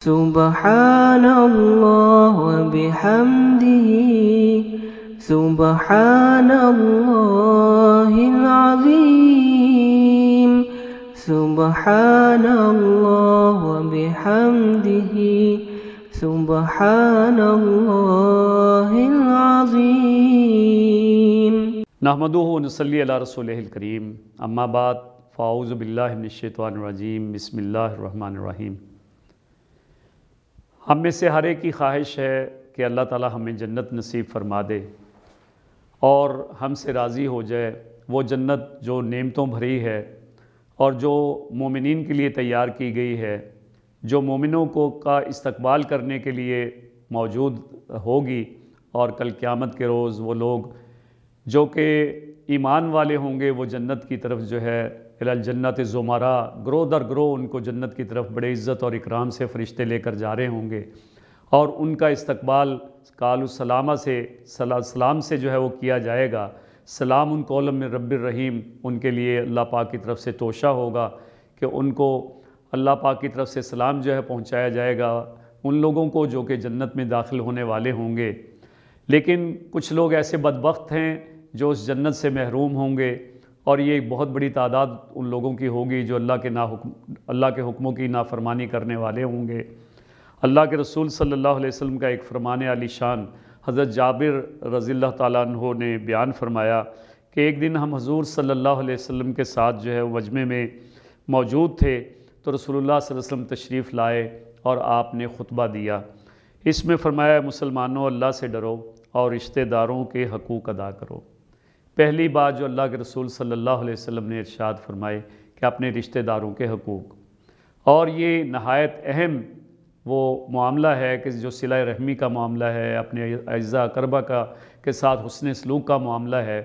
سبحان اللہ وبحمدہ سبحان اللہ العظیم سبحان اللہ وبحمدہ سبحان اللہ العظیم نحمدہ ونصلی علی رسولہ الکریم اما بعد فاعوذ باللہ من الشیطان الرجیم بسم اللہ الرحمن الرحیم۔ ہم میں سے ہر ایک کی خواہش ہے کہ اللہ تعالی ہمیں جنت نصیب فرما دے اور ہم سے راضی ہو جائے۔ وہ جنت جو نعمتوں بھری ہے اور جو مومنین کے لیے تیار کی گئی ہے، جو مومنوں کا استقبال کرنے کے لیے موجود ہوگی، اور کل قیامت کے روز وہ لوگ جو کہ ایمان والے ہوں گے وہ جنت کی طرف جو ہے الی الجنت زمرا، گروہ در گروہ ان کو جنت کی طرف بڑے عزت اور اکرام سے فرشتے لے کر جا رہے ہوں گے، اور ان کا استقبال قالوا سلام سے جو ہے وہ کیا جائے گا۔ سلام قولا من رب الرحیم، ان کے لیے اللہ پاک کی طرف سے توشہ ہوگا کہ ان کو اللہ پاک کی طرف سے سلام جو ہے پہنچایا جائے گا ان لوگوں کو جو کہ جنت میں داخل ہونے والے ہوں گے۔ لیکن کچھ لوگ ایسے بدبخت ہیں جو اس جنت سے محروم ہوں گے، اور یہ ایک بہت بڑی تعداد ان لوگوں کی ہوگی جو اللہ کے حکموں کی نافرمانی کرنے والے ہوں گے۔ اللہ کے رسول صلی اللہ علیہ وسلم کا ایک فرمان عالی شان حضرت جابر رضی اللہ تعالیٰ عنہ نے بیان فرمایا کہ ایک دن ہم حضور صلی اللہ علیہ وسلم کے ساتھ جو ہے مجمع میں موجود تھے، تو رسول اللہ صلی اللہ علیہ وسلم تشریف لائے اور آپ نے خطبہ دیا۔ اس میں فرمایا مسلمانوں اللہ سے ڈرو اور رشتہ داروں کے حقوق ادا کرو۔ پہلی بات جو اللہ کے رسول صلی اللہ علیہ وسلم نے ارشاد فرمائے کہ اپنے رشتہ داروں کے حقوق، اور یہ نہایت اہم وہ معاملہ ہے کہ جو صلہ رحمی کا معاملہ ہے، اپنے اعزاء اقربا کے ساتھ حسن سلوک کا معاملہ ہے،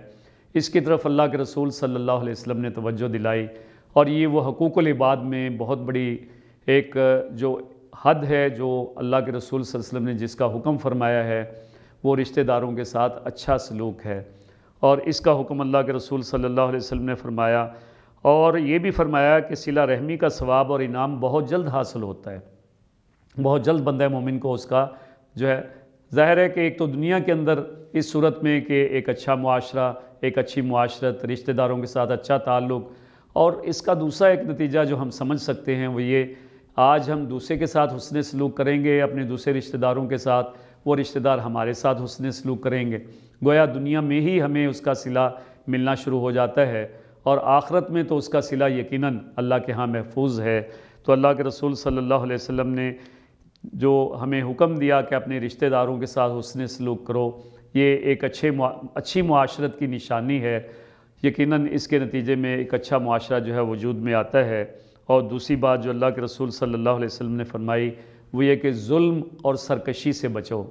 اس کی طرف اللہ کے رسول صلی اللہ علیہ وسلم نے توجہ دلائی۔ اور یہ وہ حقوق العباد میں بہت بڑی ایک جو حد ہے جو اللہ کے رسول صلی اللہ علیہ وسلم نے جس کا حکم فرمایا ہے وہ رشتہ داروں کے ساتھ اچھا سلوک ہے، اور اس کا حکم اللہ کے رسول صلی اللہ علیہ وسلم نے فرمایا۔ اور یہ بھی فرمایا کہ صلہ رحمی کا ثواب اور انعام بہت جلد حاصل ہوتا ہے، بہت جلد بندہ مومن کو اس کا جو ہے ظاہر ہے کہ ایک تو دنیا کے اندر اس صورت میں کہ ایک اچھا معاشرہ، ایک اچھی معاشرت، رشتہ داروں کے ساتھ اچھا تعلق، اور اس کا دوسرا ایک نتیجہ جو ہم سمجھ سکتے ہیں وہ یہ، آج ہم دوسرے کے ساتھ حسن سلوک کریں گے اپنے دوسرے رشتہ داروں کے ساتھ، وہ رشتہ دار ہمارے ساتھ حسن سلوک کریں گے، گویا دنیا میں ہی ہمیں اس کا صلہ ملنا شروع ہو جاتا ہے، اور آخرت میں تو اس کا صلہ یقیناً اللہ کے ہاں محفوظ ہے۔ تو اللہ کے رسول صلی اللہ علیہ وسلم نے جو ہمیں حکم دیا کہ اپنے رشتہ داروں کے ساتھ حسن سلوک کرو، یہ ایک اچھی معاشرت کی نشانی ہے۔ یقیناً اس کے نتیجے میں ایک اچھا معاشرہ جو ہے وجود میں آتا ہے۔ اور دوسری بات جو اللہ کے رسول صلی اللہ علیہ وسلم نے فرمائی وہ یہ کہ ظلم اور سرکشی سے بچو۔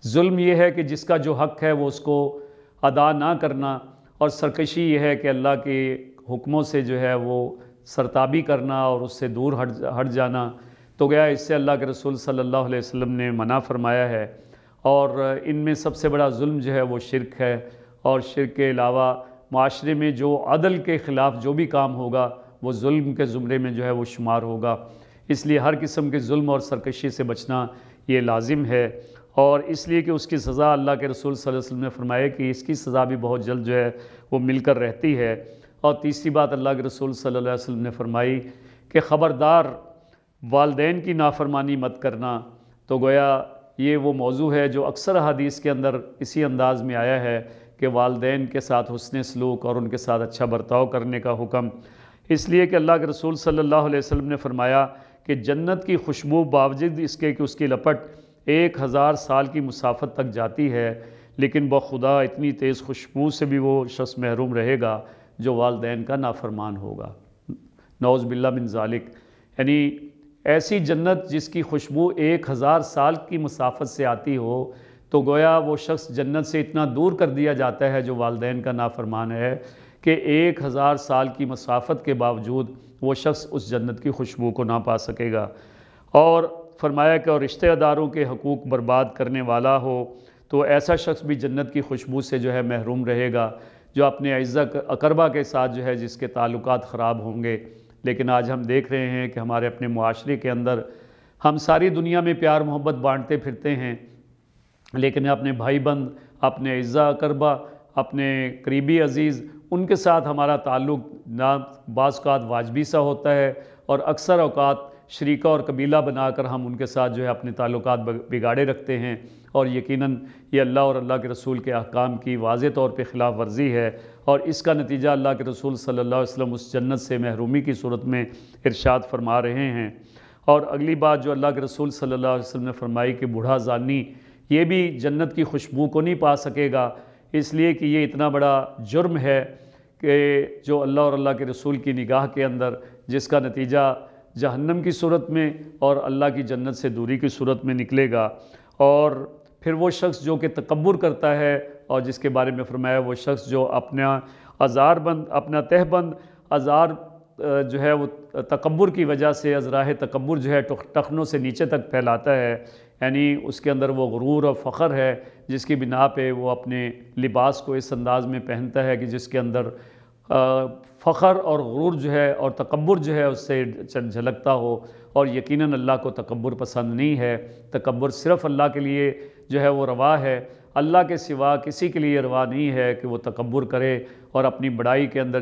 ظلم یہ ہے کہ جس کا جو حق ہے وہ اس کو ادا نہ کرنا، اور سرکشی یہ ہے کہ اللہ کے حکموں سے جو ہے وہ سرتابی کرنا اور اس سے دور ہٹ جانا۔ تو گیا اس سے اللہ کے رسول صلی اللہ علیہ وسلم نے منع فرمایا ہے، اور ان میں سب سے بڑا ظلم جو ہے وہ شرک ہے، اور شرک کے علاوہ معاشرے میں جو عدل کے خلاف جو بھی کام ہوگا وہ ظلم کے زمرے میں جو ہے وہ شمار ہوگا۔ اس لیے ہر قسم کے ظلم اور سرکشی سے بچنا یہ لازم ہے، اور اس لیے کہ اس کی سزا اللہ کے رسول صلی اللہ علیہ وسلم نے فرمایا کہ اس کی سزا بھی بہت جلد جو ہے وہ مل کر رہتی ہے۔ اور تیسری بات اللہ کے رسول صلی اللہ علیہ وسلم نے فرمائی کہ خبردار والدین کی نافرمانی مت کرنا۔ تو گویا یہ وہ موضوع ہے جو اکثر حدیث کے اندر اسی انداز میں آیا ہے کہ والدین کے ساتھ حسن سلوک اور ان کے ساتھ اچھا برتاؤ کرنے کا حکم، اس لیے کہ اللہ کے رسول صلی اللہ علیہ وسلم نے فرمایا کہ جنت کی خوشبو باوجود اس کے کہ اس کی لپٹ 1000 سال کی مسافت تک جاتی ہے، لیکن بخدا اتنی تیز خوشبو سے بھی وہ شخص محروم رہے گا جو والدین کا نافرمان ہوگا، نعوذ باللہ من ذالک۔ یعنی ایسی جنت جس کی خوشبو 1000 سال کی مسافت سے آتی ہو، تو گویا وہ شخص جنت سے اتنا دور کر دیا جاتا ہے جو والدین کا نافرمان ہے کہ 1000 سال کی مسافت کے باوجود وہ شخص اس جنت کی خوشبو کو نہ پا سکے گا۔ اور فرمایا کہ اور رشتہ داروں کے حقوق برباد کرنے والا ہو تو ایسا شخص بھی جنت کی خوشبو سے جو ہے محروم رہے گا، جو اپنے اعزاء اقربا کے ساتھ جو ہے جس کے تعلقات خراب ہوں گے۔ لیکن آج ہم دیکھ رہے ہیں کہ ہمارے اپنے معاشرے کے اندر ہم ساری دنیا میں پیار محبت بانٹتے پھرتے ہیں، لیکن اپنے بھائی بند، اپنے اعزا اقربا، اپنے قریبی عزیز، ان کے ساتھ ہمارا تعلق نہ بعض اوقات واجبی سا ہوتا ہے، اور اکثر اوقات شریکہ اور قبیلہ بنا کر ہم ان کے ساتھ جو ہے اپنے تعلقات بگاڑے رکھتے ہیں، اور یقیناً یہ اللہ اور اللہ کے رسول کے احکام کی واضح طور پہ خلاف ورزی ہے، اور اس کا نتیجہ اللہ کے رسول صلی اللہ علیہ وسلم اس جنت سے محرومی کی صورت میں ارشاد فرما رہے ہیں۔ اور اگلی بات جو اللہ کے رسول صلی اللہ علیہ وسلم نے فرمائی کہ بوڑھا زانی یہ بھی جنت کی خوشبو کو نہیں پا سکے گا، اس لیے کہ یہ اتنا بڑا جرم ہے کہ جو اللہ اور اللہ کے رسول کی نگاہ کے اندر جس کا نتیجہ جہنم کی صورت میں اور اللہ کی جنت سے دوری کی صورت میں نکلے گا۔ اور پھر وہ شخص جو کہ تکبر کرتا ہے، اور جس کے بارے میں فرمایا وہ شخص جو اپنا اپنا تہ بند ازار جو ہے وہ تکبر کی وجہ سے ازراہ تکبر جو ہے ٹخنوں سے نیچے تک پھیلاتا ہے، یعنی اس کے اندر وہ غرور اور فخر ہے جس کی بنا پہ وہ اپنے لباس کو اس انداز میں پہنتا ہے کہ جس کے اندر فخر اور غرور جو ہے اور تکبر جو ہے اس سے جھلکتا ہو، اور یقیناً اللہ کو تکبر پسند نہیں ہے۔ تکبر صرف اللہ کے لیے جو ہے وہ روا ہے، اللہ کے سوا کسی کے لیے روا نہیں ہے کہ وہ تکبر کرے اور اپنی بڑائی کے اندر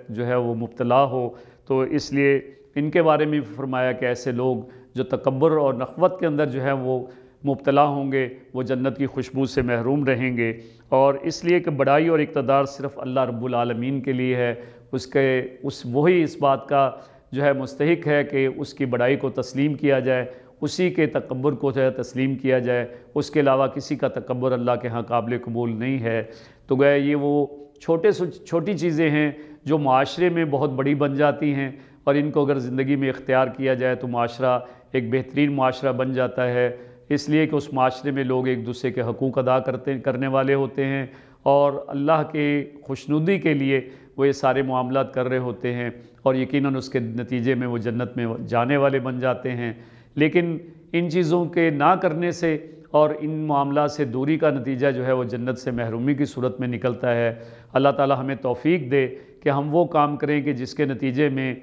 جو ہے وہ مبتلا ہو۔ تو اس لیے ان کے بارے میں فرمایا کہ ایسے لوگ جو تکبر اور نخوت کے اندر جو ہے وہ مبتلا ہوں گے وہ جنت کی خوشبو سے محروم رہیں گے، اور اس لیے کہ بڑائی اور اقتدار صرف اللہ رب العالمین کے لیے ہے، وہی اس بات کا جو ہے مستحق ہے کہ اس کی بڑائی کو تسلیم کیا جائے، اسی کے تکبر کو جو ہے تسلیم کیا جائے، اس کے علاوہ کسی کا تکبر اللہ کے ہاں قابل قبول نہیں ہے۔ تو گویا یہ وہ چھوٹی چیزیں ہیں جو معاشرے میں بہت بڑی بن جاتی ہیں، اور ان کو اگر زندگی میں اختیار کیا جائے تو معاشرہ ایک بہترین معاشرہ بن جاتا ہے، اس لیے کہ اس معاشرے میں لوگ ایک دوسرے کے حقوق ادا کرنے والے ہوتے ہیں، اور اللہ کے خوشنودی کے لیے وہ یہ سارے معاملات کر رہے ہوتے ہیں، اور یقیناً اس کے نتیجے میں وہ جنت میں جانے والے بن جاتے ہیں۔ لیکن ان چیزوں کے نہ کرنے سے اور ان معاملات سے دوری کا نتیجہ جو ہے وہ جنت سے محرومی کی صورت میں نکلتا ہے۔ اللہ تعالی ہمیں توفیق دے کہ ہم وہ کام کریں کہ جس کے نتیجے میں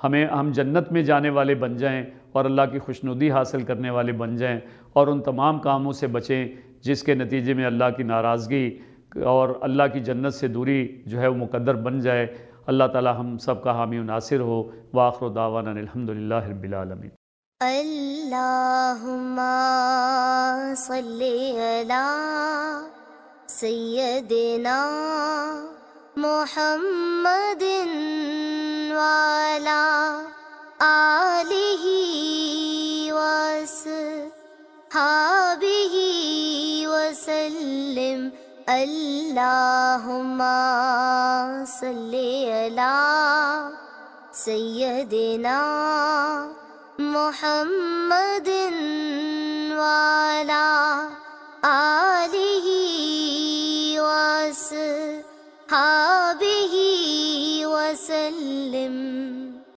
ہم جنت میں جانے والے بن جائیں اور اللہ کی خوشنودی حاصل کرنے والے بن جائیں، اور ان تمام کاموں سے بچیں جس کے نتیجے میں اللہ کی ناراضگی اور اللہ کی جنت سے دوری جو ہے وہ مقدر بن جائے۔ اللہ تعالی ہم سب کا حامی و ناصر ہو۔ وآخر دعوانا الحمدللہ رب العالمین۔ اللہم صلی علی سیدنا محمد وعلی آلہ وصحبہ وسلم۔ اللہم صلی علی سیدنا محمد وعلی